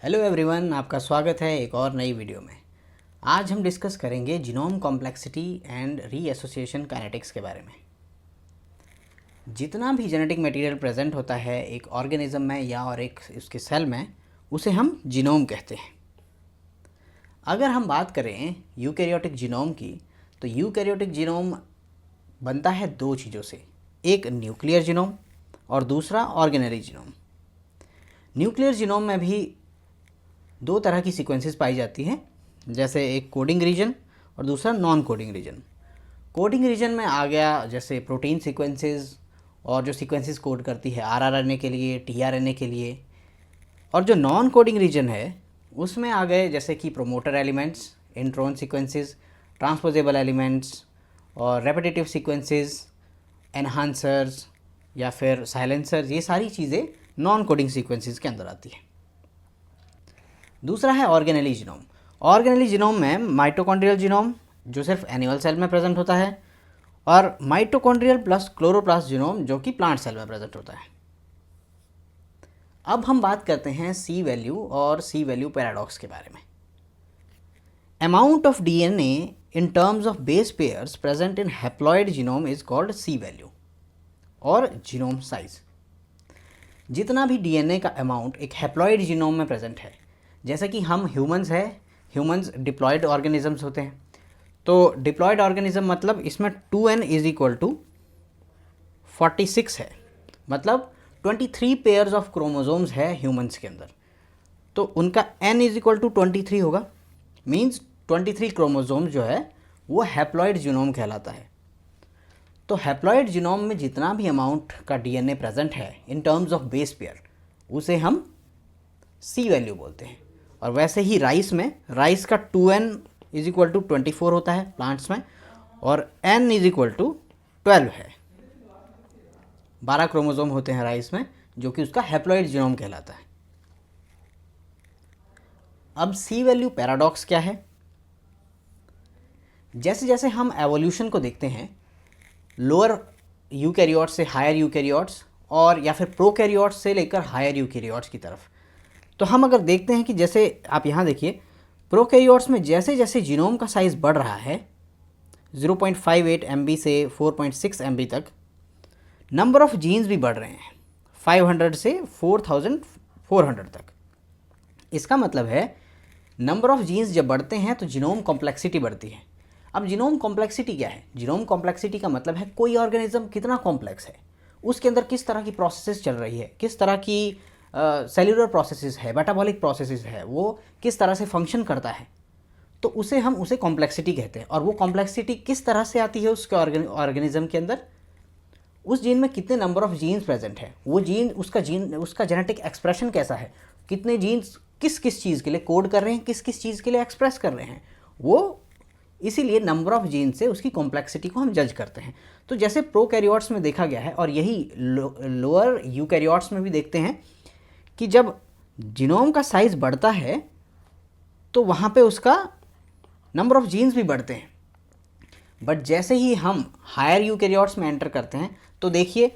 Hello everyone, आपका स्वागत है एक और नई वीडियो में। आज हम डिस्कस करेंगे जीनोम कॉम्प्लेक्सिटी एंड रीएसोसिएशन काइनेटिक्स के बारे में। जितना भी जेनेटिक मटेरियल प्रेजेंट होता है एक ऑर्गेनिज्म में या और एक उसके सेल में, उसे हम जीनोम कहते हैं। अगर हम बात करें यूकैरियोटिक जीनोम की, तो यूकैरियोटिक जीनोम बनता है दो चीज़ों से, एक न्यूक्लियर जीनोम और दूसरा ऑर्गेनरी जीनोम। न्यूक्लियर जीनोम में भी दो तरह की सीक्वेंसेस पाई जाती हैं, जैसे एक कोडिंग रीजन और दूसरा non coding region. Coding region में आ गया जैसे प्रोटीन सीक्वेंसेस और जो सीक्वेंसेस कोड करती है आरआरएनए के लिए, टीआरएनए के लिए। और जो नॉन कोडिंग रीजन है उसमें आ गए जैसे कि promoter elements, intron sequences, transposable elements और रेपिटेटिव सीक्वेंसेस, एनहांसर्स या फिर साइलेंसर्स। ये सारी चीज़ें नॉन कोडिंग सीक्वेंसेस के अंदर आती हैं। दूसरा है ऑर्गेनेली जीनोम। ऑर्गेनेली जीनोम में माइटोकॉन्ड्रियल जीनोम जो सिर्फ एनिमल सेल में प्रेजेंट होता है, और माइटोकॉन्ड्रियल प्लस क्लोरोप्लास्ट जीनोम जो कि प्लांट सेल में प्रेजेंट होता है। अब हम बात करते हैं सी वैल्यू और सी वैल्यू पैराडॉक्स के बारे में। Amount of DNA in terms of base pairs present in haploid genome is called C value और जीनोम साइज। जितना भी डीएनए का अमाउंट एक हैप्लॉइड जीनोम में प्रेजेंट है, जैसे कि हम ह्यूमंस है, ह्यूमंस डिप्लॉयड ऑर्गेनिजम्स होते हैं। तो डिप्लॉयड ऑर्गेनिज्म मतलब इसमें 2n इज इक्वल टू 46 है, मतलब 23 पेयर्स ऑफ क्रोमोजोम्स है ह्यूमंस के अंदर। तो उनका n इज इक्वल टू 23 होगा, मीन्स 23 क्रोमोजोम्स जो है वो हैप्लॉयड जीनोम कहलाता है। तो हैप्लॉयड जीनोम में जितना भी अमाउंट का डीएनए प्रेजेंट है इन टर्म्स ऑफ बेस पेयर, उसे हम सी वैल्यू बोलते हैं। और वैसे ही राइस का 2n इज इक्वल टू 24 होता है प्लांट्स में, और n इज इक्वल टू 12 है। 12 क्रोमोजोम होते हैं राइस में, जो कि उसका हैप्लॉइड जीनोम कहलाता है। अब सी वैल्यू पैराडॉक्स क्या है? जैसे जैसे हम एवोल्यूशन को देखते हैं, लोअर यूकैरियोट्स से हायर यूकैरियोट्स और या फिर प्रोकैरियोट्स से लेकर हायर यूकैरियोट्स की तरफ, तो हम अगर देखते हैं कि जैसे आप यहाँ देखिए, प्रोकैरियोट्स में जैसे जैसे जीनोम का साइज़ बढ़ रहा है 0.58 MB से 4.6 MB तक, नंबर ऑफ़ जीन्स भी बढ़ रहे हैं 500 से 4400 तक। इसका मतलब है नंबर ऑफ़ जीन्स जब बढ़ते हैं तो जीनोम कॉम्प्लेक्सिटी बढ़ती है। अब जीनोम कॉम्प्लेक्सिटी क्या है? जीनोम कॉम्प्लेक्सिटी का मतलब है कोई ऑर्गेनिज्म कितना कॉम्प्लेक्स है, उसके अंदर किस तरह की प्रोसेसेस चल रही है, किस तरह की सेल्यूलर प्रोसेसेस है, मेटाबॉलिक प्रोसेसेस है, वो किस तरह से फंक्शन करता है। तो उसे कॉम्प्लेक्सिटी कहते हैं। और वो कॉम्प्लेक्सिटी किस तरह से आती है उसके ऑर्गेनिज्म के अंदर, उस जीन में कितने नंबर ऑफ जीन्स प्रेजेंट है, वो उसका जेनेटिक एक्सप्रेशन कैसा है, कितने जीन्स किस किस चीज़ के लिए कोड कर रहे हैं, किस किस चीज़ के लिए एक्सप्रेस कर रहे हैं, वो इसीलिए नंबर ऑफ जीन से उसकी कॉम्प्लेक्सिटी को हम जज करते हैं। तो जैसे प्रोकैरियोट्स में देखा गया है और यही लोअर यूकैरियोट्स में भी देखते हैं कि जब जीनोम का साइज़ बढ़ता है तो वहाँ पे उसका नंबर ऑफ़ जीन्स भी बढ़ते हैं। बट जैसे ही हम हायर यूकैरियोट्स में एंटर करते हैं तो देखिए,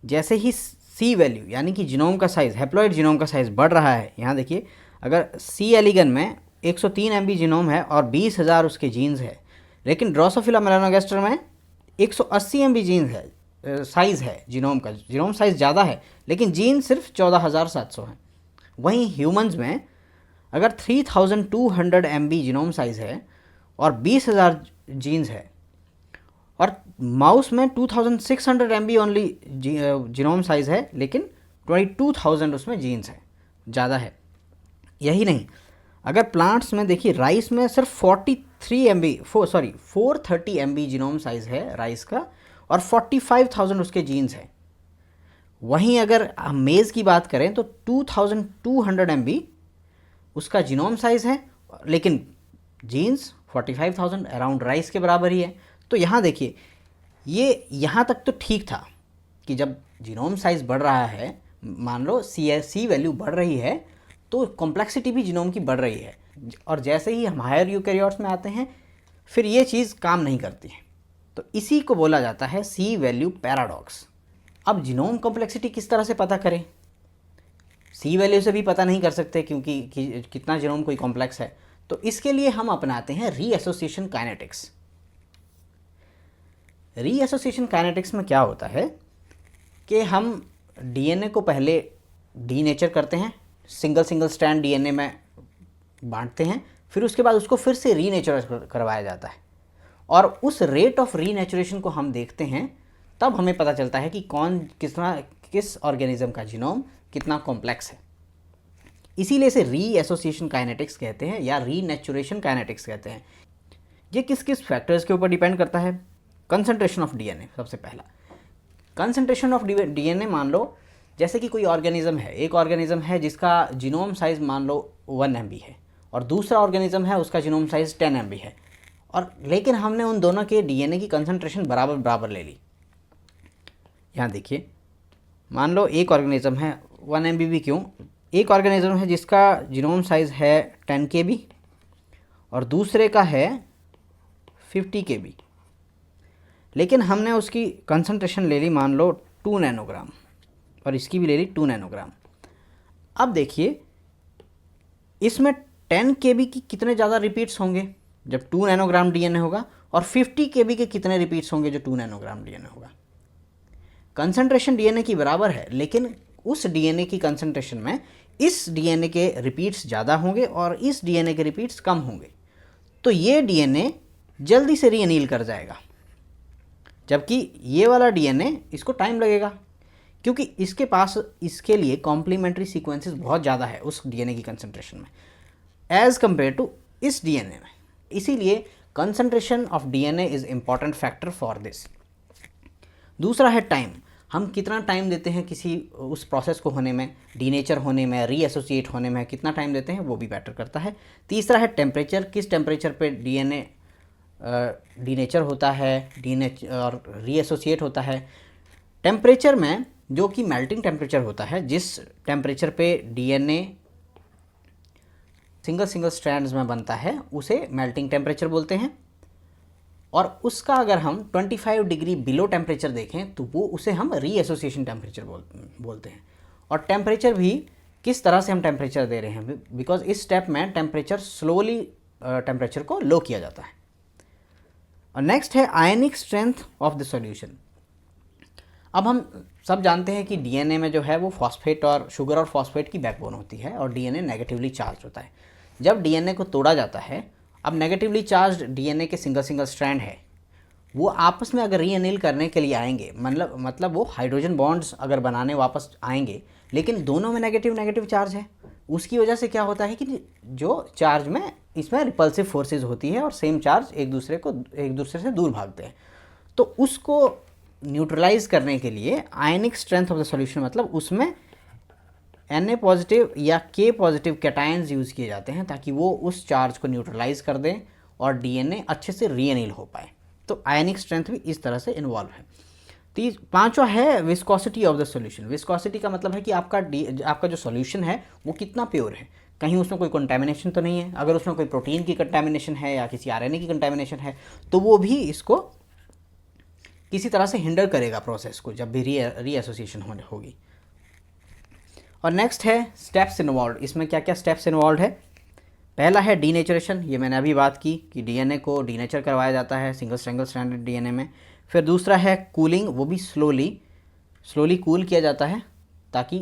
जैसे ही सी वैल्यू यानी कि जीनोम का साइज़, हैप्लॉइड जीनोम का साइज़ बढ़ रहा है, यहाँ देखिए अगर सी एलिगन में 103 MB जीनोम है और 20,000 उसके जीन्स है, लेकिन ड्रोसोफिला मेलानोगास्टर में 180 MB जीन्स है, साइज़ है जीनोम का। जीनोम साइज़ ज़्यादा है लेकिन जीन सिर्फ 14,700 है। वहीं ह्यूमंस में अगर 3,200 MB जीनोम साइज़ है और 20,000 जीन्स है, और माउस में 2,600 MB ओनली जीनोम साइज़ है लेकिन 22,000 उसमें जीन्स है, ज़्यादा है। यही नहीं, अगर प्लांट्स में देखिए, राइस में सिर्फ 430 MB जीनोम साइज़ है राइस का, और 45,000 उसके जीन्स हैं। वहीं अगर हम मेज़ की बात करें तो 2,200 MB उसका जीनोम साइज़ है, लेकिन जीन्स 45,000 अराउंड राइस के बराबर ही है। तो यहाँ देखिए, ये यहाँ तक तो ठीक था कि जब जीनोम साइज़ बढ़ रहा है, मान लो सी वैल्यू बढ़ रही है, तो कॉम्प्लेक्सिटी भी जीनोम की बढ़ रही है। और जैसे ही हम हायर यूकैरियोट्स में आते हैं फिर ये चीज़ काम नहीं करती है। तो इसी को बोला जाता है सी वैल्यू पैराडॉक्स। अब जीनोम कॉम्प्लेक्सिटी किस तरह से पता करें? सी वैल्यू से भी पता नहीं कर सकते क्योंकि कितना जीनोम कोई कॉम्प्लेक्स है। तो इसके लिए हम अपनाते हैं रीएसोसिएशन काइनेटिक्स। रीएसोसिएशन काइनेटिक्स में क्या होता है कि हम डीएनए को पहले डीनेचर करते हैं, सिंगल सिंगल स्ट्रैंड डीएनए में बांटते हैं, फिर उसके बाद उसको फिर से रीनेचर करवाया जाता है और उस रेट ऑफ रीनेचुरेशन को हम देखते हैं, तब हमें पता चलता है कि किस ऑर्गेनिज्म का जीनोम कितना कॉम्प्लेक्स है। इसीलिए इसे रीएसोसिएशन काइनेटिक्स कहते हैं या रीनेचुरेशन काइनेटिक्स कहते हैं। ये किस किस फैक्टर्स के ऊपर डिपेंड करता है? कंसंट्रेशन ऑफ डीएनए सबसे पहला। कंसंट्रेशन ऑफ डीएनए, मान लो जैसे कि कोई ऑर्गेनिज्म है, एक ऑर्गेनिज्म है जिसका जीनोम साइज़ मान लो 1 MB है और दूसरा ऑर्गेनिज्म है उसका जीनोम साइज़ 10 MB है, और लेकिन हमने उन दोनों के डीएनए की कंसंट्रेशन बराबर बराबर ले ली। यहाँ देखिए, मान लो एक ऑर्गेनिज्म है 1 MB भी क्यों, एक ऑर्गेनिज्म है जिसका जीनोम साइज़ है 10 KB और दूसरे का है 50 KB, लेकिन हमने उसकी कंसंट्रेशन ले ली मान लो 2 नैनोग्राम और इसकी भी ले ली 2 नैनोग्राम। अब देखिए इसमें 10 KB की कितने ज़्यादा रिपीट्स होंगे जब 2 नैनोग्राम डीएनए होगा, और 50 KB के कितने रिपीट्स होंगे जो 2 नैनोग्राम डीएनए होगा। कंसंट्रेशन डीएनए की बराबर है, लेकिन उस डीएनए की कंसंट्रेशन में इस डीएनए के रिपीट्स ज़्यादा होंगे और इस डीएनए के रिपीट्स कम होंगे, तो ये डीएनए जल्दी से रीअनील कर जाएगा, जबकि ये वाला डीएनए इसको टाइम लगेगा क्योंकि इसके पास इसके लिए कॉम्प्लीमेंट्री सीक्वेंसेस बहुत ज़्यादा है उस डीएनए की कंसंट्रेशन में एज़ कम्पेयर टू इस डीएनए में। इसीलिए concentration of DNA is important factor for this. दूसरा है टाइम, हम कितना टाइम देते हैं किसी उस प्रोसेस को होने में, डीनेचर होने में, रीएसोसिएट होने में कितना टाइम देते हैं वो भी मैटर करता है। तीसरा है टेम्परेचर, किस टेम्परेचर पे डीएनए डीनेचर होता है, और रीएसोसिएट होता है। टेम्परेचर में जो कि मेल्टिंग टेम्परेचर होता है, जिस टेम्परेचर पे डीएनए सिंगल सिंगल स्ट्रैंड्स में बनता है उसे मेल्टिंग टेम्परेचर बोलते हैं, और उसका अगर हम 25 डिग्री बिलो टेम्परेचर देखें तो वो उसे हम रीएसोसिएशन टेम्परेचर बोलते हैं। और टेम्परेचर भी किस तरह से हम टेम्परेचर दे रहे हैं, बिकॉज इस स्टेप में टेम्परेचर स्लोली टेम्परेचर को लो किया जाता है। और नेक्स्ट है आयनिक स्ट्रेंथ ऑफ द सॉल्यूशन। अब हम सब जानते हैं कि डीएनए में जो है वो फॉस्फेट और शुगर और फॉस्फेट की बैकबोन होती है और डीएनए नेगेटिवली चार्ज होता है। जब डीएनए को तोड़ा जाता है, अब नेगेटिवली चार्ज डीएनए के सिंगल सिंगल स्ट्रैंड है, वो आपस में अगर रीअनील करने के लिए आएंगे, मतलब वो हाइड्रोजन बॉन्ड्स अगर बनाने वापस आएंगे, लेकिन दोनों में नेगेटिव नेगेटिव चार्ज है, उसकी वजह से क्या होता है कि जो चार्ज में इसमें रिपल्सिव फोर्सेस होती है और सेम चार्ज एक दूसरे से दूर भागते हैं, तो उसको न्यूट्रलाइज करने के लिए आयनिक स्ट्रेंथ ऑफ द सॉल्यूशन, मतलब उसमें Na पॉजिटिव या K पॉजिटिव कैटायंस यूज़ किए जाते हैं ताकि वो उस चार्ज को न्यूट्रलाइज कर दें और डीएनए अच्छे से रीअनील हो पाए। तो आयनिक स्ट्रेंथ भी इस तरह से इन्वॉल्व है। पांचवा है viscosity of the solution. Viscosity का मतलब है कि आपका जो सॉल्यूशन है वो कितना प्योर है, कहीं उसमें कोई कंटेमिनेशन तो नहीं है। अगर उसमें कोई प्रोटीन की कंटेमिनेशन है या किसी आरएनए की कंटेमिनेशन है तो वो भी इसको किसी तरह से हिंडर करेगा प्रोसेस को जब भी रीएसोसिएशन होगी। और नेक्स्ट है स्टेप्स इन्वॉल्व। इसमें क्या क्या स्टेप्स इन्वॉल्व है? पहला है डीनेचरेशन, ये मैंने अभी बात की कि डीएनए को डीनेचर करवाया जाता है सिंगल स्ट्रैंडेड डीएनए में। फिर दूसरा है कूलिंग, वो भी स्लोली कूल किया जाता है ताकि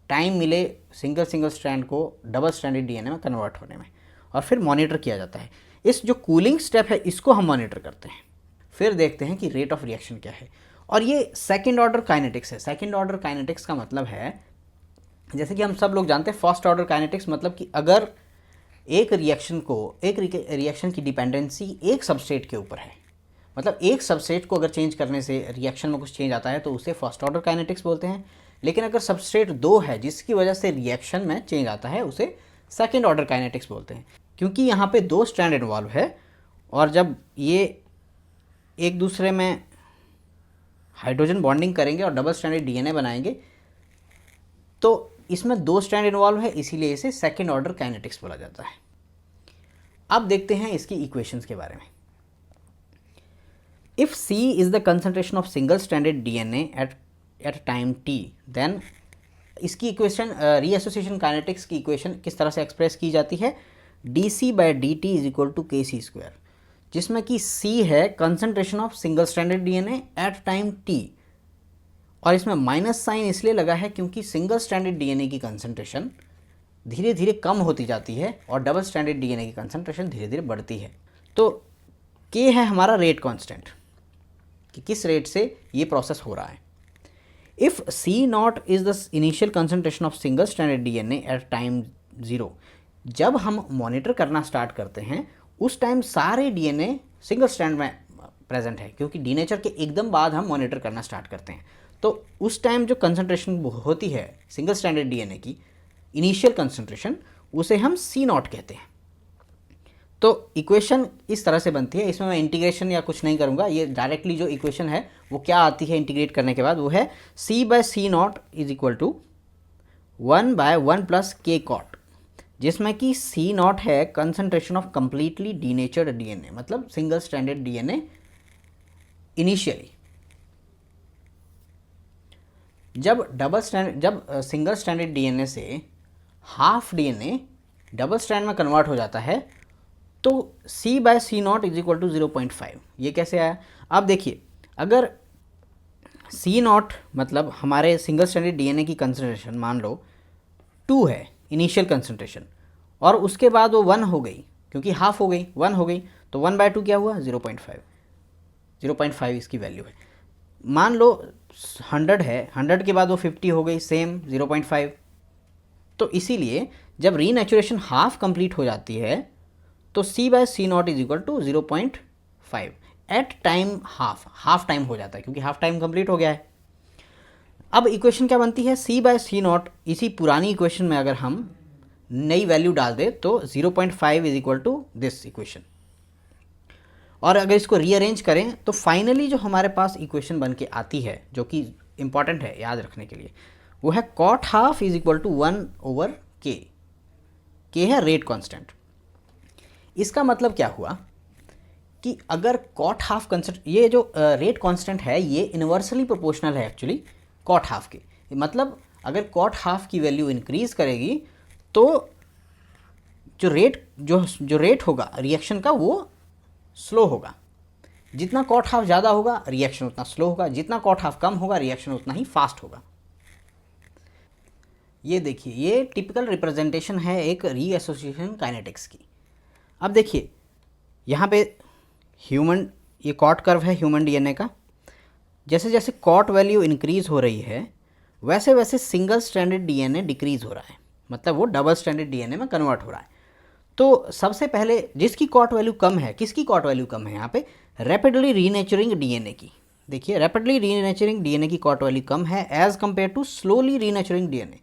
टाइम मिले सिंगल स्ट्रैंड को डबल स्ट्रैंडेड डीएनए में कन्वर्ट होने में। और फिर मॉनिटर किया जाता है। इस जो कूलिंग स्टेप है इसको हम मॉनिटर करते हैं, फिर देखते हैं कि रेट ऑफ रिएक्शन क्या है। और ये सेकेंड ऑर्डर काइनेटिक्स है। सेकेंड ऑर्डर काइनेटिक्स का मतलब है, जैसे कि हम सब लोग जानते हैं फर्स्ट ऑर्डर काइनेटिक्स, मतलब कि अगर एक रिएक्शन की डिपेंडेंसी एक सबस्ट्रेट के ऊपर है, मतलब एक सबस्ट्रेट को अगर चेंज करने से रिएक्शन में कुछ चेंज आता है तो उसे फर्स्ट ऑर्डर काइनेटिक्स बोलते हैं। लेकिन अगर सबस्ट्रेट 2 है जिसकी वजह से रिएक्शन में चेंज आता है उसे सेकेंड ऑर्डर काइनेटिक्स बोलते हैं, क्योंकि यहाँ पे 2 स्ट्रैंड इन्वॉल्व है और जब ये एक दूसरे में हाइड्रोजन बॉन्डिंग करेंगे और डबल स्ट्रैंडेड डीएनए बनाएंगे तो इसमें 2 स्ट्रैंड इन्वॉल्व है, इसीलिए इसे सेकेंड ऑर्डर काइनेटिक्स बोला जाता है। अब देखते हैं इसकी इक्वेशंस के बारे में। If C is the concentration of single stranded DNA at time t, then इसकी इक्वेशन रीएसोसिएशन काइनेटिक्स की इक्वेशन किस तरह से एक्सप्रेस की जाती है, dc/dt is equal to kc², जिसमें कि c है concentration of single stranded DNA at time t, और इसमें माइनस साइन इसलिए लगा है क्योंकि सिंगल स्ट्रैंडेड डीएनए की कंसंट्रेशन धीरे धीरे कम होती जाती है और डबल स्ट्रैंडेड डीएनए की कंसंट्रेशन धीरे धीरे बढ़ती है। तो k है हमारा रेट कांस्टेंट कि किस रेट से ये प्रोसेस हो रहा है। If C0 is the initial concentration of single stranded DNA at time 0, जब हम मॉनिटर करना स्टार्ट करते हैं उस टाइम सारे डीएनए सिंगल स्ट्रैंड में प्रेजेंट है, क्योंकि डीनेचर के एकदम बाद हम मॉनिटर करना स्टार्ट करते हैं। तो उस टाइम जो कंसंट्रेशन होती है सिंगल स्ट्रैंडेड डीएनए की इनिशियल कंसंट्रेशन, उसे हम C0 कहते हैं। तो इक्वेशन इस तरह से बनती है, इसमें मैं इंटीग्रेशन या कुछ नहीं करूँगा, ये डायरेक्टली जो इक्वेशन है वो क्या आती है इंटीग्रेट करने के बाद, वो है C/C0 is equal to 1/1 plus k cot, जिसमें कि C0 है concentration of completely denatured DNA, मतलब सिंगल स्ट्रैंडेड डीएनए इनिशियली। जब सिंगल स्ट्रैंडेड डीएनए से हाफ डीएनए डबल स्ट्रैंड में कन्वर्ट हो जाता है तो C/C0 इज इक्वल टू 0.5। ये कैसे आया? अब देखिए, अगर C0 मतलब हमारे सिंगल स्ट्रैंडेड डीएनए की कंसंट्रेशन मान लो 2 है इनिशियल कंसंट्रेशन, और उसके बाद वो 1 हो गई क्योंकि हाफ हो गई, 1 हो गई, तो 1/2 क्या हुआ? 0.5। 0.5 इसकी वैल्यू है। मान लो 100 है, 100 के बाद वो 50 हो गई, सेम 0.5। तो इसीलिए जब रीनेचुरेशन हाफ कंप्लीट हो जाती है तो C/C0 is equal to 0.5 at time half time हो जाता है, क्योंकि हाफ टाइम कंप्लीट हो गया है। अब इक्वेशन क्या बनती है? C/C0 इसी पुरानी इक्वेशन में अगर हम नई वैल्यू डाल दे तो 0.5 is equal to this equation, और अगर इसको रीअरेंज करें तो फाइनली जो हमारे पास इक्वेशन बन के आती है, जो कि इंपॉर्टेंट है याद रखने के लिए, वो है cot half is equal to 1/k। k है रेट कांस्टेंट। इसका मतलब क्या हुआ कि अगर cot हाफ कंस्टेंट, ये जो रेट कांस्टेंट है ये इन्वर्सली प्रोपोर्शनल है एक्चुअली cot हाफ के, मतलब अगर cot हाफ की वैल्यू इंक्रीज करेगी तो जो रेट होगा रिएक्शन का वो स्लो होगा। जितना cot हाफ ज़्यादा होगा रिएक्शन उतना स्लो होगा, जितना cot हाफ कम होगा रिएक्शन उतना ही फास्ट होगा। ये देखिए, ये टिपिकल रिप्रेजेंटेशन है एक रीएसोसिएशन काइनेटिक्स की। अब देखिए यहाँ पे ह्यूमन, ये कॉट कर्व है ह्यूमन डीएनए का। जैसे जैसे कॉट वैल्यू इंक्रीज़ हो रही है वैसे वैसे सिंगल स्ट्रैंडेड डीएनए डिक्रीज़ हो रहा है, मतलब वो डबल स्ट्रैंडेड डीएनए में कन्वर्ट हो रहा है। तो सबसे पहले जिसकी कॉट वैल्यू कम है, किसकी कॉट वैल्यू कम है यहाँ पे? रैपिडली रीनेचरिंग डीएनए की। देखिए, रैपिडली रीनेचरिंग डीएनए की कॉट वैल्यू कम है as compared to slowly renaturing DNA.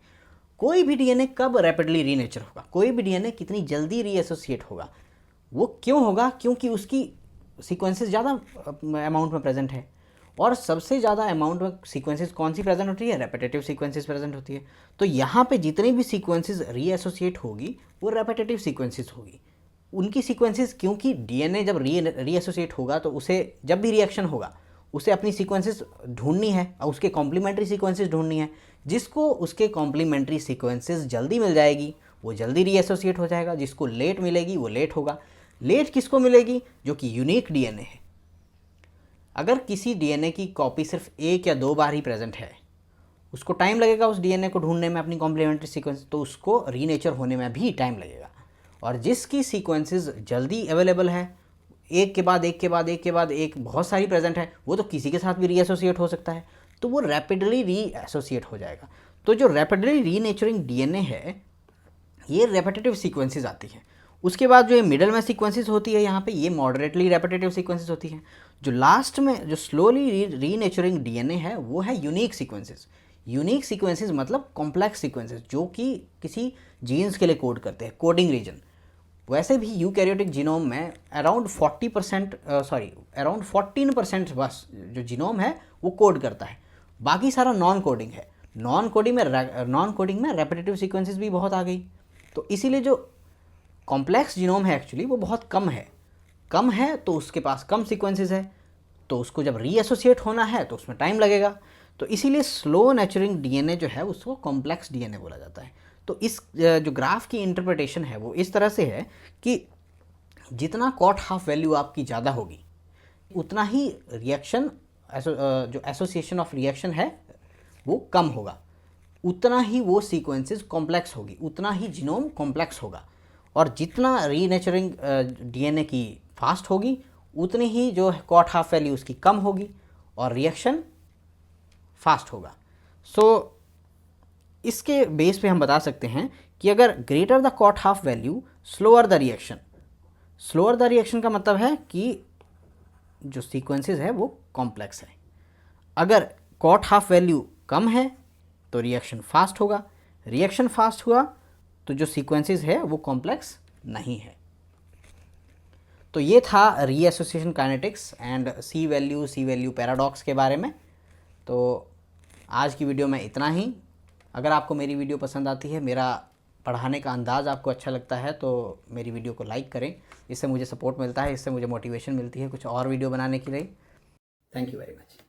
कोई भी डीएनए कब रैपिडली रीनेचर होगा, कोई भी डीएनए कितनी जल्दी रीएसोसिएट होगा, वो क्यों होगा? क्योंकि उसकी सीक्वेंसेस ज़्यादा अमाउंट में प्रेजेंट है, और सबसे ज़्यादा अमाउंट में सीक्वेंसेस कौन सी प्रेजेंट होती है? रेपिटेटिव सीक्वेंसेस प्रेजेंट होती है। तो यहाँ पे जितनी भी सीक्वेंसेस रीएसोसिएट होगी वो रेपिटेटिव सीक्वेंसेस होगी। उनकी सीक्वेंसेस, क्योंकि डीएनए जब रीएसोसिएट होगा तो उसे जब भी रिएक्शन होगा उसे अपनी सीक्वेंसेस ढूंढनी है और उसके कॉम्प्लीमेंट्री सीक्वेंसेस ढूंढनी है। जिसको उसके कॉम्प्लीमेंट्री सीक्वेंसेस जल्दी मिल जाएगी वो जल्दी रीएसोसिएट हो जाएगा, जिसको लेट मिलेगी वो लेट होगा। लेट किसको मिलेगी? जो कि यूनिक डीएनए है। अगर किसी डीएनए की कॉपी सिर्फ 1 या 2 बार ही प्रेजेंट है, उसको टाइम लगेगा उस डीएनए को ढूंढने में अपनी कॉम्प्लीमेंट्री सीक्वेंस, तो उसको रीनेचर होने में भी टाइम लगेगा। और जिसकी सीक्वेंसेस जल्दी अवेलेबल है, एक के बाद एक के बाद एक के बाद एक बहुत सारी प्रेजेंट है, वो तो किसी के साथ भी रीएसोसिएट हो सकता है, तो वो रैपिडली रीएसोसिएट हो जाएगा। तो जो रैपिडली रीनेचरिंग डीएनए है ये रेपिटेटिव सीक्वेंसेस आती हैं। उसके बाद जो ये मिडल में सीक्वेंसेस होती है यहाँ पे, ये मॉडरेटली रेपिटेटिव सीक्वेंसेस होती हैं। जो लास्ट में जो स्लोली रीनेचरिंग डीएनए है वो है यूनिक सीक्वेंसेस। यूनिक सीक्वेंसेस मतलब कॉम्प्लेक्स सीक्वेंसेस जो कि किसी जीन्स के लिए कोड करते हैं, कोडिंग रीजन। वैसे भी यूकैरियोटिक जीनोम में अराउंड 14% बस जो जीनोम है वो कोड करता है, बाकी सारा नॉन कोडिंग है। नॉन कोडिंग में रेपिटेटिव सीक्वेंसेस भी बहुत आ गई। तो इसीलिए जो कॉम्प्लेक्स जीनोम है एक्चुअली वो बहुत कम है तो उसके पास कम सीक्वेंसेस है, तो उसको जब रीएसोसिएट होना है तो उसमें टाइम लगेगा। तो इसीलिए स्लो नेचुरिंग डीएनए जो है उसको कॉम्प्लेक्स डीएनए बोला जाता है। तो इस जो ग्राफ की इंटरप्रिटेशन है वो इस तरह से है कि जितना कॉट हाफ वैल्यू आपकी ज़्यादा होगी उतना ही रिएक्शन जो एसोसिएशन ऑफ रिएक्शन है वो कम होगा, उतना ही वो सीक्वेंसेस कॉम्प्लेक्स होगी, उतना ही जीनोम कॉम्प्लेक्स होगा। और जितना रीनेचरिंग डीएनए की फास्ट होगी उतनी ही जो कॉट हाफ वैल्यू उसकी कम होगी और रिएक्शन फास्ट होगा। सो इसके बेस पे हम बता सकते हैं कि अगर greater the cot half value slower the reaction, slower the reaction का मतलब है कि जो सीक्वेंसेस है वो कॉम्प्लेक्स है। अगर कॉट हाफ वैल्यू कम है तो रिएक्शन फास्ट होगा, रिएक्शन फास्ट हुआ तो जो सीक्वेंसेस है वो कॉम्प्लेक्स नहीं है। तो ये था reassociation kinetics and C value paradox के बारे में। तो आज की वीडियो में इतना ही। अगर आपको मेरी वीडियो पसंद आती है, मेरा पढ़ाने का अंदाज़ आपको अच्छा लगता है तो मेरी वीडियो को लाइक करें, इससे मुझे सपोर्ट मिलता है, इससे मुझे मोटिवेशन मिलती है कुछ और वीडियो बनाने के लिए। Thank you very much.